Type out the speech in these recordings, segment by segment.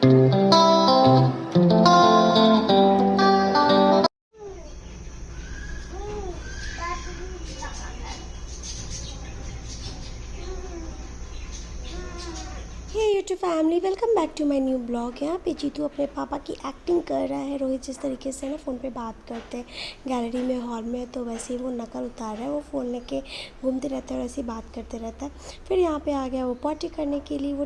Hey YouTube family, welcome back to my new blog. यहाँ पे जीतू अपने पापा की एक्टिंग कर रहा है। रोहित जिस तरीके से ना फ़ोन पे बात करते हैं गैलरी में, हॉल में, तो वैसे ही वो नकल उतार रहा है। वो फ़ोन लेके घूमते रहता है और ऐसे ही बात करते रहता है। फिर यहाँ पे आ गया वो पॉटी करने के लिए। वो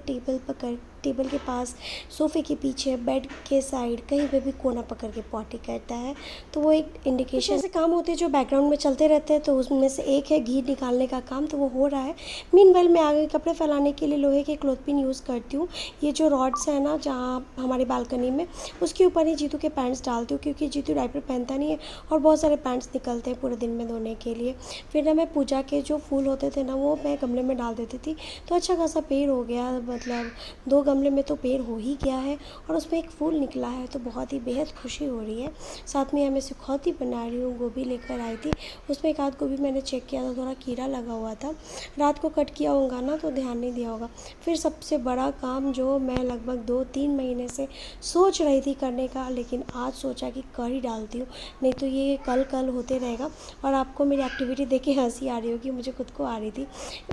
टेबल के पास, सोफ़े के पीछे, बेड के साइड, कहीं पे भी कोना पकड़ के पॉटी करता है। तो वो एक इंडिकेशन, ऐसे काम होते हैं जो बैकग्राउंड में चलते रहते हैं। तो उसमें से एक है घी निकालने का काम, तो वो हो रहा है। मीनवाइल मैं आ गई कपड़े फैलाने के लिए। लोहे के क्लॉथ पिन यूज़ करती हूँ। ये जो रॉड्स है ना जहाँ हमारी बालकनी में, उसके ऊपर ही जीतू के पैंट्स डालती हूँ, क्योंकि जीतू डायपर पहनता नहीं है और बहुत सारे पैंट्स निकलते हैं पूरे दिन में धोने के लिए। फिर ना मैं पूजा के जो फूल होते थे ना, वो मैं गमले में डाल देती थी। तो अच्छा खासा पेड़ हो गया, मतलब 2 गमले में तो पेड़ हो ही गया है और उसमें एक फूल निकला है। तो बहुत ही बेहद खुशी हो रही है। साथ में मैं सुखौती बना रही हूँ। गोभी लेकर आई थी, उसमें एक आध गोभी मैंने चेक किया था, थोड़ा कीड़ा लगा हुआ था। रात को कट किया होगा ना, तो ध्यान नहीं दिया होगा। फिर सबसे बड़ा काम जो मैं लगभग 2-3 महीने से सोच रही थी करने का, लेकिन आज सोचा कि कर ही डालती हूँ, नहीं तो ये कल होते रहेगा। और आपको मेरी एक्टिविटी देख के हंसी आ रही होगी, मुझे खुद को आ रही थी।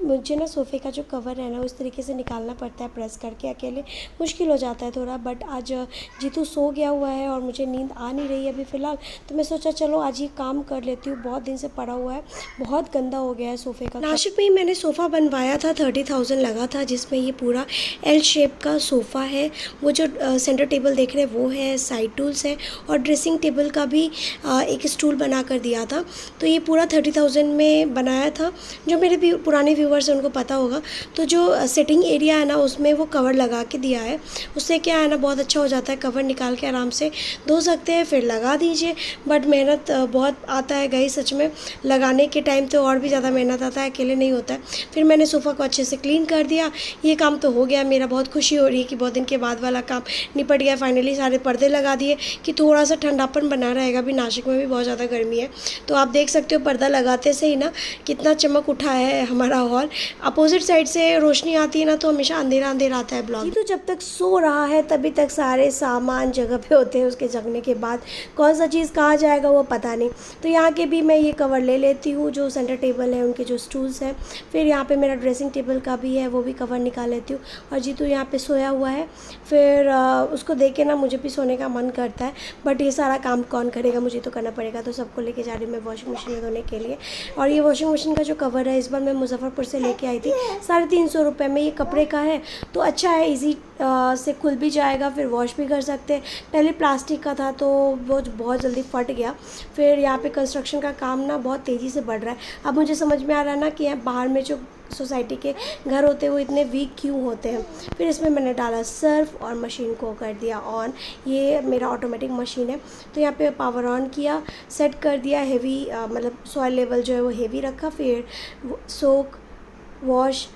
मुझे ना सोफ़े का जो कवर है ना, उस तरीके से निकालना पड़ता है प्रेस करके, अकेले मुश्किल हो जाता है थोड़ा। बट आज जीतू सो गया हुआ है और मुझे नींद आ नहीं रही है अभी फ़िलहाल, तो मैं सोचा चलो आज ये काम कर लेती हूँ। बहुत दिन से पड़ा हुआ है, बहुत गंदा हो गया है सोफ़े का। नासिक में ही मैंने सोफ़ा बनवाया था, 30,000 लगा था, जिसमें ये पूरा एल शेप का सोफ़ा है। वो जो सेंटर टेबल देख रहे हैं वो है, साइड टूल्स है और ड्रेसिंग टेबल का भी एक स्टूल बना कर दिया था। तो ये पूरा 30,000 में बनाया था। जो मेरे भी पुराने व्यूवर्स हैं उनको पता होगा। तो जो सेटिंग एरिया है ना, उसमें वो कवर लगा के दिया है। उससे क्या है ना, बहुत अच्छा हो जाता है। कवर निकाल के आराम से धो सकते हैं, फिर लगा दीजिए। बट मेहनत बहुत आता है गई, सच में लगाने के टाइम तो और भी ज़्यादा मेहनत आता है, अकेले नहीं होता है। फिर मैंने सोफ़ा को अच्छे से क्लीन कर दिया। ये काम तो हो गया मेरा। बहुत खुशी हो रही है कि बहुत दिन के बाद वाला काम निपट गया फाइनली। सारे पर्दे लगा दिए कि थोड़ा सा ठंडापन बना रहेगा। अभी नासिक में भी बहुत ज़्यादा गर्मी है, तो आप देख सकते हो पर्दा लगाते से ही ना कितना चमक उठा है हमारा हॉल। अपोजिट साइड से रोशनी आती है ना, तो हमेशा अंधेरा अंधेरा आता है ब्लॉग। तो जब तक सो रहा है तभी तक सारे सामान जगह पे होते हैं। उसके जगने के बाद कौन सा चीज़ कहाँ जाएगा वो पता नहीं। तो यहाँ के भी मैं ये कवर ले लेती हूँ, जो सेंटर टेबल है उनके जो स्टूल्स हैं। फिर यहाँ पे मेरा ड्रेसिंग टेबल का भी है, वो भी कवर निकाल लेती हूँ। और जीतू यहाँ पे सोया हुआ है। फिर उसको देख के ना मुझे भी सोने का मन करता है, बट ये सारा काम कौन करेगा, मुझे तो करना पड़ेगा। तो सबको लेके जा रही हूँ मैं वॉशिंग मशीन में धोने के लिए। और ये वॉशिंग मशीन का जो कवर है, इस बार मैं मुजफ्फरपुर से लेके आई थी, 350 रुपये में। ये कपड़े का है तो अच्छा है, ईजी से खुल भी जाएगा, फिर वॉश भी कर सकते हैं। पहले प्लास्टिक का था तो वो बहुत जल्दी फट गया। फिर यहाँ पे कंस्ट्रक्शन का काम ना बहुत तेज़ी से बढ़ रहा है। अब मुझे समझ में आ रहा है ना कि यहाँ बाहर में जो सोसाइटी के घर होते हैं वो इतने वीक क्यों होते हैं। फिर इसमें मैंने डाला सर्फ और मशीन को कर दिया ऑन। ये मेरा ऑटोमेटिक मशीन है, तो यहाँ पे पावर ऑन किया, सेट कर दिया। हेवी मतलब सॉइल लेवल जो है वो हेवी रखा। फिर सोक, वॉश,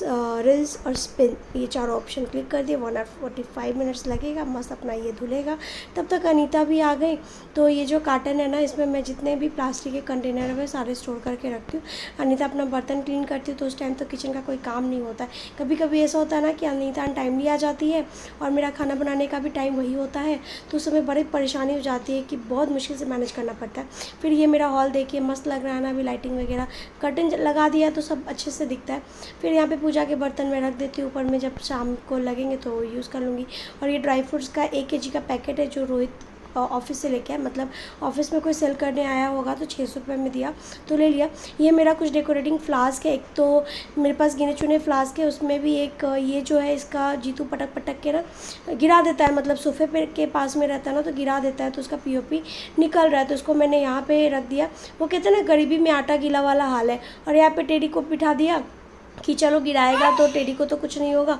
रिल्स और स्पिन, ये चारों ऑप्शन क्लिक कर दिए। 1 और 45 मिनट्स लगेगा, मस्त अपना ये धुलेगा। तब तक अनीता भी आ गई। तो ये जो कार्टन है ना, इसमें मैं जितने भी प्लास्टिक के कंटेनर है सारे स्टोर करके रखती हूँ। अनीता अपना बर्तन क्लीन करती हूँ, तो उस टाइम तो किचन का कोई काम नहीं होता है। कभी कभी ऐसा होता है ना कि अनीता टाइमली आ जाती है और मेरा खाना बनाने का भी टाइम वही होता है, तो उस समय बड़ी परेशानी हो जाती है कि बहुत मुश्किल से मैनेज करना पड़ता है। फिर ये मेरा हॉल देखिए मस्त लग रहा है ना, अभी लाइटिंग वगैरह कर्टन लगा दिया तो सब अच्छे से दिखता है। फिर यहाँ पे पूजा के बर्तन में रख देती हूँ ऊपर में, जब शाम को लगेंगे तो यूज़ कर लूँगी। और ये ड्राई फ्रूट्स का 1 kg का पैकेट है, जो रोहित ऑफिस से लेके आया। मतलब ऑफिस में कोई सेल करने आया होगा तो 600 रुपये में दिया तो ले लिया। ये मेरा कुछ डेकोरेटिंग फ्लास्क है। एक तो मेरे पास गिने चुने फ्लास्क है, उसमें भी एक ये जो है, इसका जीतू पटक पटक के ना गिरा देता है, मतलब सोफे पे के पास में रहता है ना तो गिरा देता है, तो उसका पीओपी निकल रहा है, तो उसको मैंने यहाँ पे रख दिया। वो कहते हैं ना गरीबी में आटा गीला वाला हाल है। और यहाँ पे टेडी को बिठा दिया कि चलो गिराएगा तो टेडी को तो कुछ नहीं होगा।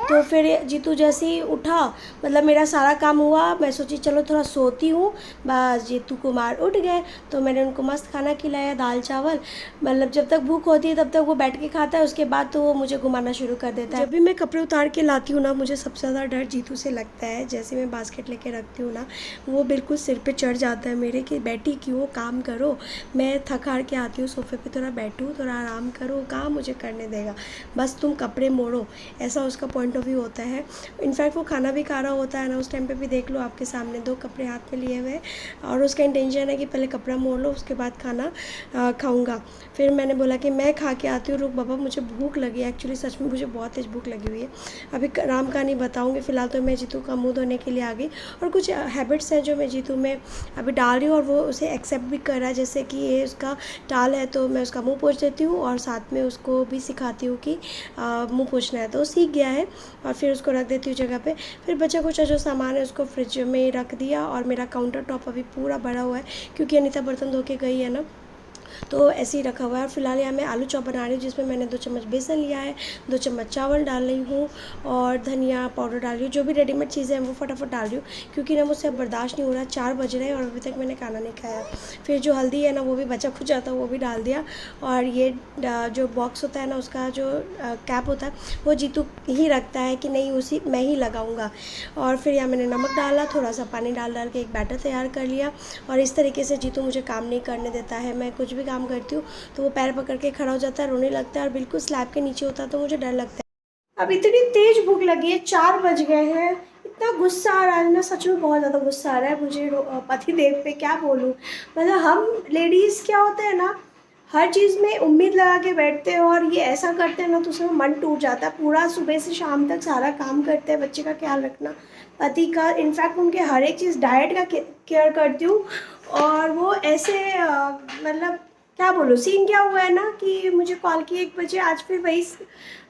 तो फिर जीतू जैसे ही उठा, मतलब मेरा सारा काम हुआ, मैं सोची चलो थोड़ा सोती हूँ, बस जीतू कुमार उठ गए। तो मैंने उनको मस्त खाना खिलाया, दाल चावल। मतलब जब तक भूख होती है तब तक वो बैठ के खाता है, उसके बाद तो वो मुझे घुमाना शुरू कर देता है। जब भी मैं कपड़े उतार के लाती हूँ ना, मुझे सबसे ज़्यादा डर जीतू से लगता है। जैसे मैं बास्केट लेके रखती हूँ ना, वो बिल्कुल सिर पे चढ़ जाता है मेरे कि बैठी क्यों, काम करो। मैं थक हार के आती हूँ सोफे पे, थोड़ा बैठूँ, थोड़ा आराम करो, काम मुझे करने देगा। जाएगा, बस तुम कपड़े मोड़ो, ऐसा उसका पॉइंट ऑफ व्यू होता है। इनफैक्ट वो खाना भी खा रहा होता है ना, उस टाइम पे भी देख लो आपके सामने 2 कपड़े हाथ में लिए हुए और उसका इंटेंशन है कि पहले कपड़ा मोड़ लो उसके बाद खाना खाऊंगा। फिर मैंने बोला कि मैं खा के आती हूँ, रुक बाबा मुझे भूख लगी है, एक्चुअली सच में मुझे बहुत तेज़ भूख लगी हुई है। अभी राम कहानी बताऊँगी, फ़िलहाल तो मैं जीतू का मुँह धोने के लिए आ गई और कुछ हैबिट्स हैं जो मैं जीतू में अभी डाल रही हूँ और वो उसे एक्सेप्ट भी कर रहा है। जैसे कि ये उसका टाल है तो मैं उसका मुँह पोंछ देती हूँ और साथ में उसको भी सिखाती हूँ कि मुँह पोंछना है, तो वो सीख गया है। और फिर उसको रख देती हूँ जगह पे। फिर बचा कुचा जो सामान है उसको फ्रिज में रख दिया और मेरा काउंटर टॉप अभी पूरा भरा हुआ है क्योंकि अनीता बर्तन धो के गई है ना, तो ऐसे ही रखा हुआ है। और फिलहाल यहाँ मैं आलू चॉप बना रही हूँ जिसमें मैंने 2 चम्मच बेसन लिया है, 2 चम्मच चावल डाल रही हूँ और धनिया पाउडर डाल रही हूँ। जो भी रेडीमेड चीज़ें हैं वो फटाफट डाल रही हूँ क्योंकि ना मुझसे अब बर्दाश्त नहीं हो रहा। 4 बज रहे हैं और अभी तक मैंने खाना नहीं खाया। फिर जो हल्दी है ना वो भी बचा खुचा था, वो भी डाल दिया। और ये जो बॉक्स होता है ना उसका जो कैप होता है वो जीतू ही रखता है कि नहीं उसी मैं ही लगाऊँगा। और फिर यहाँ मैंने नमक डाला, थोड़ा सा पानी डाल के एक बैटर तैयार कर लिया। और इस तरीके से जीतू मुझे काम नहीं करने देता है। मैं कुछ भी काम करती हूँ तो वो पैर पकड़ के खड़ा हो जाता है, रोने लगता है और बिल्कुल स्लैब के नीचे होता है तो मुझे डर लगता है। अब इतनी तेज भूख लगी है, 4 बज गए हैं, इतना गुस्सा आ रहा है ना, सच में बहुत ज़्यादा गुस्सा आ रहा है मुझे पति देव पे। क्या बोलूँ, मतलब हम लेडीज़ क्या होता है ना, हर चीज़ में उम्मीद लगा के बैठते हैं और ये ऐसा करते हैं ना तो उसमें मन टूट जाता है। पूरा सुबह से शाम तक सारा काम करते हैं, बच्चे का ख्याल रखना, पति का, इनफैक्ट उनके हर एक चीज़ डाइट का केयर करती हूँ। और वो ऐसे मतलब क्या बोलूँ, सीन क्या हुआ है ना कि मुझे कॉल की 1 बजे, आज फिर वही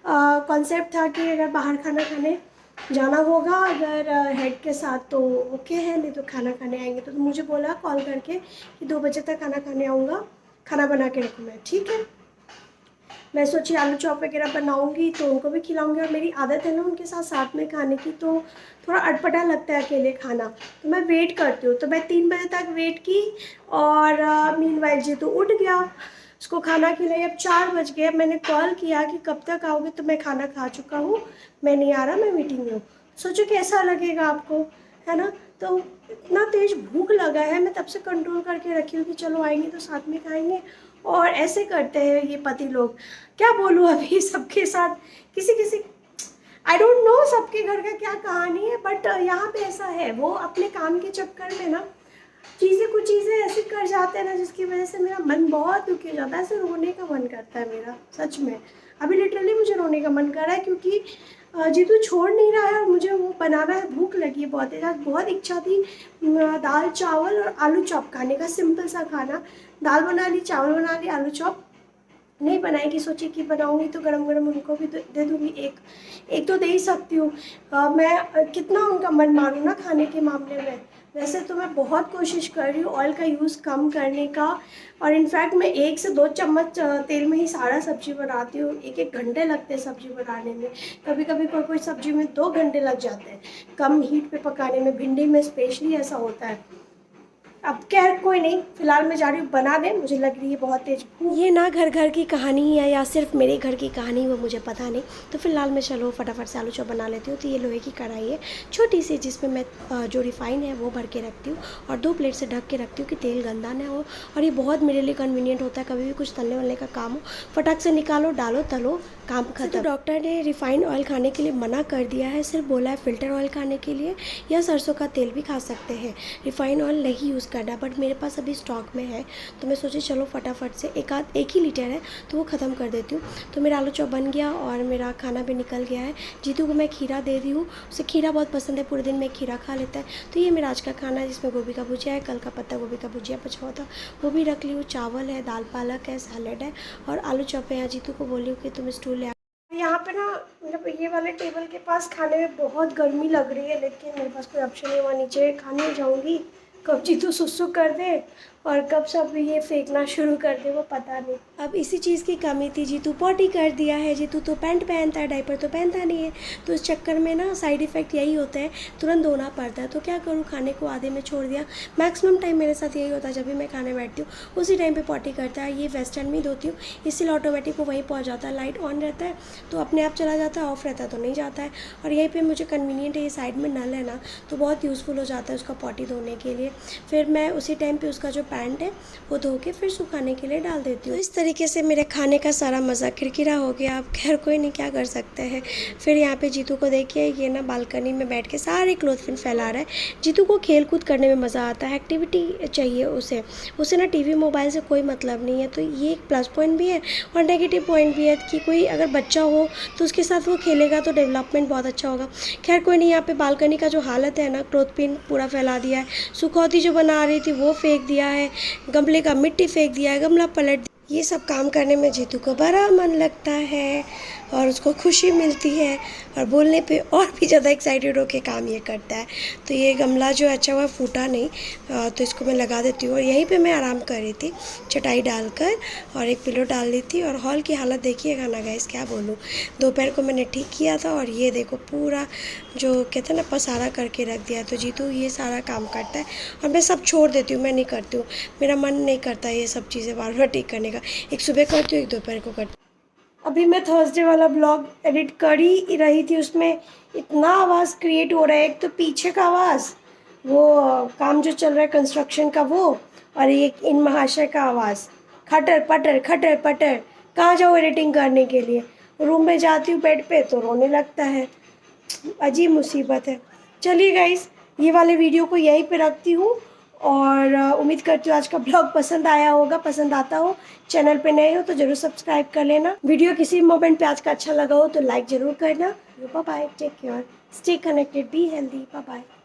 कॉन्सेप्ट था कि अगर बाहर खाना खाने जाना होगा अगर हेड के साथ तो ओके है, नहीं तो खाना खाने आएंगे। तो मुझे बोला कॉल करके कि 2 बजे तक खाना खाने आऊँगा, खाना बना के रखूँ मैं, ठीक है। मैं सोची आलू चॉप वगैरह बनाऊँगी तो उनको भी खिलाऊँगी और मेरी आदत है ना उनके साथ साथ में खाने की, तो थोड़ा अटपटा लगता है अकेले खाना, तो मैं वेट करती हूँ। तो मैं 3 बजे तक वेट की और मीनवाइल जीतू उठ गया, उसको खाना खिलाई। अब 4 बज गए, मैंने कॉल किया कि कब तक आओगे, तो मैं खाना खा चुका हूँ, मैं नहीं आ रहा, मैं मीटिंग में हूँ। सोचो कैसा लगेगा आपको, है ना। तो इतना तेज़ भूख लगा है, मैं तब से कंट्रोल करके रखी हूँ कि चलो आएंगे तो साथ में खाएंगे। और ऐसे करते हैं ये पति लोग, क्या बोलूँ अभी सबके साथ, किसी किसी आई डोंट नो सबके घर का क्या कहानी है, बट यहाँ पे ऐसा है। वो अपने काम के चक्कर में ना कुछ चीज़ें ऐसी कर जाते हैं ना जिसकी वजह से मेरा मन बहुत दुखी हो जाता है, ऐसे रोने का मन करता है मेरा, सच में। अभी लिटरली मुझे रोने का मन कर रहा है क्योंकि जीतू छोड़ नहीं रहा है और मुझे वो बनाना है, भूख लगी है बहुत है। आज बहुत इच्छा थी दाल चावल और आलू चॉप खाने का, सिंपल सा खाना। दाल बना ली, चावल बना ली, आलू चॉप नहीं बनाएगी, सोची कि बनाऊंगी तो गरम गरम उनको भी दे दूंगी। एक तो दे ही सकती हूँ। मैं कितना उनका मन मारूँ ना खाने के मामले में। वैसे तो मैं बहुत कोशिश कर रही हूँ ऑयल का यूज़ कम करने का, और इनफैक्ट मैं 1 से 2 चम्मच तेल में ही सारा सब्जी बनाती हूँ। 1-1 घंटे लगते हैं सब्जी बनाने में, कभी कभी कोई सब्जी में 2 घंटे लग जाते हैं कम हीट पे पकाने में। भिंडी में स्पेशली ऐसा होता है। अब खैर कोई नहीं, फिलहाल मैं जा रही हूँ बना दें, मुझे लग रही है बहुत तेज भूख। ये ना घर घर की कहानी है या सिर्फ मेरे घर की कहानी, वो मुझे पता नहीं। तो फिलहाल मैं चलो फटाफट से आलू चॉप बना लेती हूँ। तो ये लोहे की कढ़ाई है छोटी सी जिसमें मैं जो रिफाइन है वो भर के रखती हूँ और 2 प्लेट से ढक के रखती हूँ कि तेल गंदा ना हो। और ये बहुत मेरे लिए कन्वीनियंट होता है, कभी भी कुछ तलने वलने का काम हो फटाक से निकालो, डालो, तलो, काम खत्म। तो डॉक्टर ने रिफाइंड ऑयल खाने के लिए मना कर दिया है, सिर्फ बोला है फ़िल्टर ऑयल खाने के लिए या सरसों का तेल भी खा सकते हैं, रिफाइंड ऑयल नहीं यूज़ करना। बट मेरे पास अभी स्टॉक में है तो मैं सोची चलो फटाफट से एक ही लीटर है तो वो ख़त्म कर देती हूँ। तो मेरा आलू चॉप बन गया और मेरा खाना भी निकल गया है। जीतू को मैं खीरा दे दी हूँ, उसे खीरा बहुत पसंद है, पूरे दिन में खीरा खा लेता है। तो ये मेरा आज का खाना है जिसमें गोभी का भुजिया है, कल का पत्ता गोभी का भुजिया बचा हुआ था वो भी रख ली हूँ, चावल है, दाल पालक है, सैलड है और आलू चॉप है। यहाँ जीतू को बोली हूँ कि तुम स्टूल ले। यहाँ पे ना मतलब ये वाले टेबल के पास खाने में बहुत गर्मी लग रही है, लेकिन मेरे पास कोई ऑप्शन नहीं हुआ, नीचे खाने जाऊँगी। कब जीतू सुसु कर दे और कब सब ये फेंकना शुरू कर दे वो पता नहीं। अब इसी चीज़ की कमी थी, जीतू पॉटी कर दिया है, जीतू तो पैंट पहनता है, डायपर तो पहनता नहीं है। तो इस चक्कर में ना साइड इफ़ेक्ट यही होता है, तुरंत धोना पड़ता है। तो क्या करूँ, खाने को आधे में छोड़ दिया। मैक्सिमम टाइम मेरे साथ यही होता है, जब भी मैं खाने बैठती हूँ उसी टाइम पर पॉटी करता है। ये वेस्टर्न में धोती हूँ इसलिए ऑटोमेटिक वो वहीं पहुँच जाता है, लाइट ऑन रहता है तो अपने आप चला जाता है, ऑफ रहता है तो नहीं जाता है। और यहीं पर मुझे कन्वीनियंट है, ये साइड में नल है ना तो बहुत यूज़फुल हो जाता है उसका पॉटी धोने के लिए। फिर मैं उसी टाइम पे उसका जो पैंट है वो धो के फिर सुखाने के लिए डाल देती हूँ। इस तरीके से मेरे खाने का सारा मज़ा किरकिरा हो गया। अब खैर कोई नहीं, क्या कर सकते हैं। फिर यहाँ पे जीतू को देखिए, ये ना बालकनी में बैठ के सारे क्लोथपिन फैला रहा है। जीतू को खेल कूद करने में मज़ा आता है, एक्टिविटी चाहिए उसे ना टीवी मोबाइल से कोई मतलब नहीं है। तो ये एक प्लस पॉइंट भी है और नेगेटिव पॉइंट भी है कि कोई अगर बच्चा हो तो उसके साथ वो खेलेगा तो डेवलपमेंट बहुत अच्छा होगा। खैर कोई नहीं, यहाँ पे बालकनी का जो हालत है ना, क्लोथपिन पूरा फैला दिया है, सुखौती जो बना रही थी वो फेंक दिया है, गमले का मिट्टी फेंक दिया है, गमला पलट। ये सब काम करने में जीतू को बड़ा मन लगता है और उसको खुशी मिलती है और बोलने पे और भी ज़्यादा एक्साइटेड होकर काम ये करता है। तो ये गमला जो अच्छा हुआ फूटा नहीं, तो इसको मैं लगा देती हूँ। और यहीं पे मैं आराम कर रही थी चटाई डालकर और एक पिलो डाल दी थी। और हॉल की हालत देखिएगा ना गाइस, क्या बोलूँ। दोपहर को मैंने ठीक किया था और ये देखो पूरा जो कहते हैं ना पसारा करके रख दिया। तो जीतू ये सारा काम करता है और मैं सब छोड़ देती हूँ, मैं नहीं करती हूँ। मेरा मन नहीं करता ये सब चीज़ें बार बार ठीक करने का। एक सुबह करती हूँ, एक दोपहर को करती हूँ। अभी मैं थर्सडे वाला ब्लॉग एडिट कर ही रही थी, उसमें इतना आवाज़ क्रिएट हो रहा है। एक तो पीछे का आवाज़, वो काम जो चल रहा है कंस्ट्रक्शन का वो, और एक इन महाशय का आवाज़, खटर पटर खटर पटर। कहाँ जाऊँ एडिटिंग करने के लिए। रूम में जाती हूँ बेड पे तो रोने लगता है। अजीब मुसीबत है। चलिए गाइस, ये वाले वीडियो को यहीं पे रखती हूँ और उम्मीद करती हूँ आज का ब्लॉग पसंद आया होगा। पसंद आता हो, चैनल पे नए हो तो ज़रूर सब्सक्राइब कर लेना। वीडियो किसी मोमेंट पे आज का अच्छा लगा हो तो लाइक ज़रूर करना। Bye bye, take care, stay connected, be healthy, bye bye.